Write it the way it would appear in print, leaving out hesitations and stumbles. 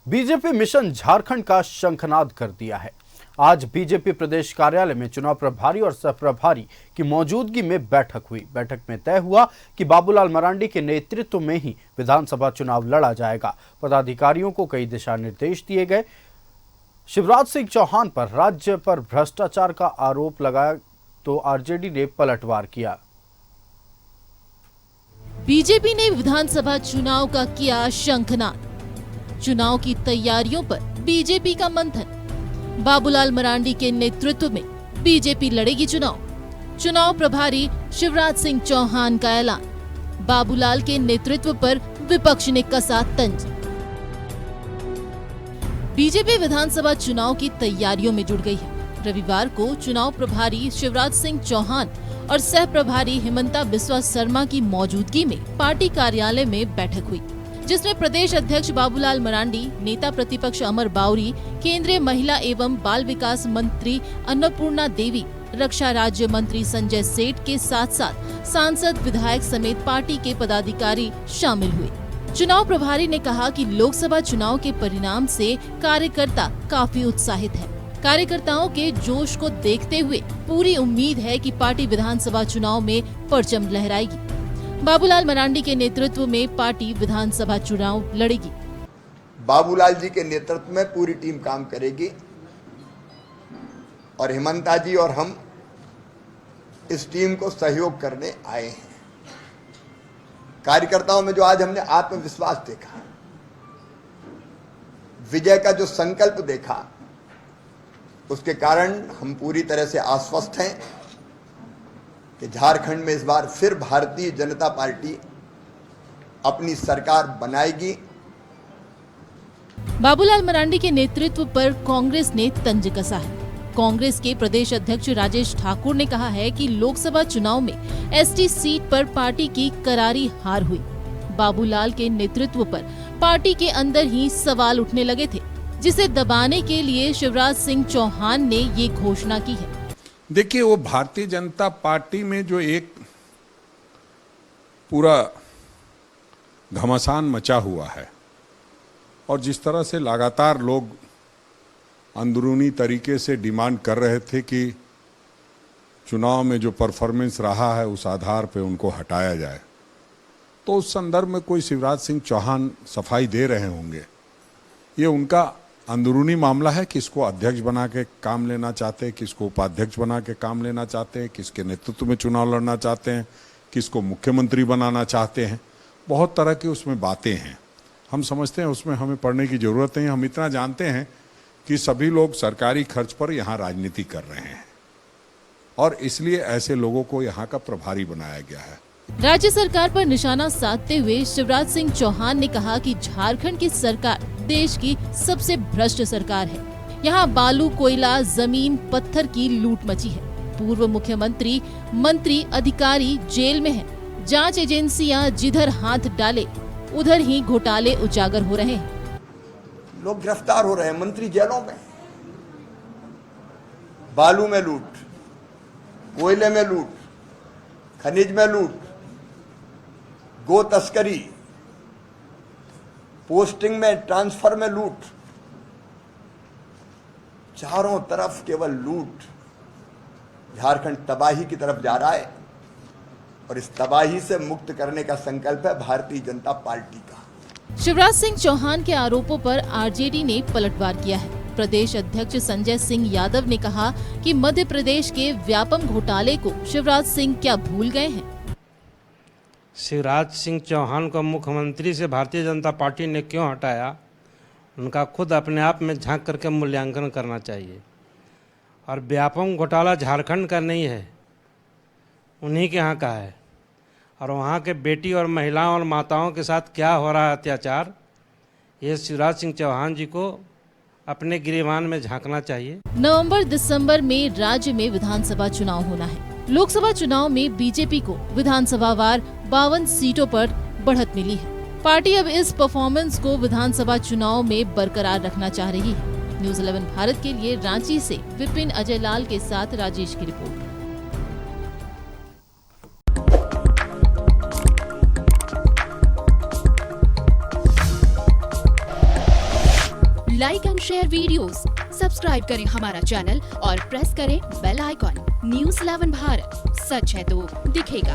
BJP mission Jharkhand का शंखनाद कर दिया है। आज बीजेपी प्रदेश कार्यालय में चुनाव प्रभारी और सह प्रभारी की मौजूदगी में बैठक हुई। बैठक में तय हुआ कि बाबूलाल मरांडी के नेतृत्व में ही विधानसभा चुनाव लड़ा जाएगा। पदाधिकारियों को कई दिशा निर्देश दिए गए। शिवराज सिंह चौहान पर राज्य पर भ्रष्टाचार का आरोप लगाया तो आरजेडी ने पलटवार किया। बीजेपी ने विधानसभा चुनाव का किया शंखनाद। चुनाव की तैयारियों पर बीजेपी का मंथन। बाबूलाल मरांडी के नेतृत्व में बीजेपी लड़ेगी चुनाव। चुनाव प्रभारी शिवराज सिंह चौहान का ऐलान। बाबूलाल के नेतृत्व पर विपक्ष ने कसा तंज। बीजेपी विधानसभा चुनाव की तैयारियों में जुट गई है। रविवार को चुनाव प्रभारी शिवराज सिंह चौहान और सह प्रभारी हिमंता बिस्वा शर्मा की मौजूदगी में पार्टी कार्यालय में बैठक हुई, जिसमें प्रदेश अध्यक्ष बाबूलाल मरांडी, नेता प्रतिपक्ष अमर बाउरी, केंद्रीय महिला एवं बाल विकास मंत्री अन्नपूर्णा देवी, रक्षा राज्य मंत्री संजय सेठ के साथ साथ सांसद, विधायक समेत पार्टी के पदाधिकारी शामिल हुए। चुनाव प्रभारी ने कहा कि लोकसभा चुनाव के परिणाम से कार्यकर्ता काफी उत्साहित है। कार्यकर्ताओं के जोश को देखते हुए पूरी उम्मीद है कि पार्टी विधानसभा चुनाव में परचम लहराएगी। बाबूलाल मरांडी के नेतृत्व में पार्टी विधानसभा चुनाव लड़ेगी। बाबूलाल जी के नेतृत्व में पूरी टीम काम करेगी और हिमंता जी और हम इस टीम को सहयोग करने आए हैं। कार्यकर्ताओं में जो आज हमने आत्मविश्वास देखा, विजय का जो संकल्प देखा, उसके कारण हम पूरी तरह से आश्वस्त हैं कि झारखंड में इस बार फिर भारतीय जनता पार्टी अपनी सरकार बनाएगी। बाबूलाल मरांडी के नेतृत्व पर कांग्रेस ने तंज कसा है। कांग्रेस के प्रदेश अध्यक्ष राजेश ठाकुर ने कहा है कि लोकसभा चुनाव में एसटी सीट पर पार्टी की करारी हार हुई। बाबूलाल के नेतृत्व पर पार्टी के अंदर ही सवाल उठने लगे थे, जिसे दबाने के लिए शिवराज सिंह चौहान ने ये घोषणा की है। देखिए, वो भारतीय जनता पार्टी में जो एक पूरा घमासान मचा हुआ है और जिस तरह से लगातार लोग अंदरूनी तरीके से डिमांड कर रहे थे कि चुनाव में जो परफॉर्मेंस रहा है उस आधार पे उनको हटाया जाए, तो उस संदर्भ में कोई शिवराज सिंह चौहान सफाई दे रहे होंगे। ये उनका अंदरूनी मामला है, किसको अध्यक्ष बना के काम लेना चाहते हैं, किसको उपाध्यक्ष बना के काम लेना चाहते हैं, किसके नेतृत्व में चुनाव लड़ना चाहते हैं, किसको मुख्यमंत्री बनाना चाहते हैं। बहुत तरह की उसमें बातें हैं। हम समझते हैं उसमें हमें पढ़ने की ज़रूरत नहीं। हम इतना जानते हैं कि सभी लोग सरकारी खर्च पर यहाँ राजनीति कर रहे हैं और इसलिए ऐसे लोगों को यहाँ का प्रभारी बनाया गया है। राज्य सरकार पर निशाना साधते हुए शिवराज सिंह चौहान ने कहा कि झारखंड की सरकार देश की सबसे भ्रष्ट सरकार है। यहाँ बालू, कोयला, जमीन, पत्थर की लूट मची है। पूर्व मुख्यमंत्री, मंत्री, अधिकारी जेल में हैं। जांच एजेंसियां जिधर हाथ डाले उधर ही घोटाले उजागर हो रहे हैं। लोग गिरफ्तार हो रहे हैं, मंत्री जेलों में। बालू में लूट, कोयले में लूट, खनिज में लूट, गो तस्करी, पोस्टिंग में, ट्रांसफर में लूट, चारों तरफ केवल लूट। झारखंड तबाही की तरफ जा रहा है और इस तबाही से मुक्त करने का संकल्प है भारतीय जनता पार्टी का। शिवराज सिंह चौहान के आरोपों पर आरजेडी ने पलटवार किया है। प्रदेश अध्यक्ष संजय सिंह यादव ने कहा कि मध्य प्रदेश के व्यापम घोटाले को शिवराज सिंह क्या भूल गए हैं। शिवराज सिंह चौहान को मुख्यमंत्री से भारतीय जनता पार्टी ने क्यों हटाया, उनका खुद अपने आप में झांक करके मूल्यांकन करना चाहिए। और व्यापम घोटाला झारखंड का नहीं है, उन्हीं के यहाँ का है। और वहाँ के बेटी और महिलाओं और माताओं के साथ क्या हो रहा है अत्याचार, ये शिवराज सिंह चौहान जी को अपने गिरेबान में झांकना चाहिए। नवंबर-दिसंबर में राज्य में विधानसभा चुनाव होना है। लोकसभा चुनाव में बीजेपी को विधानसभावार 52 सीटों पर बढ़त मिली है। पार्टी अब इस परफॉर्मेंस को विधानसभा चुनाव में बरकरार रखना चाह रही है। न्यूज़ 11 भारत के लिए रांची से विपिन अजय लाल के साथ राजेश की report. Like and share videos, subscribe करें हमारा चैनल और प्रेस करें बेल आइकॉन। न्यूज़ 11 भारत, सच है तो दिखेगा।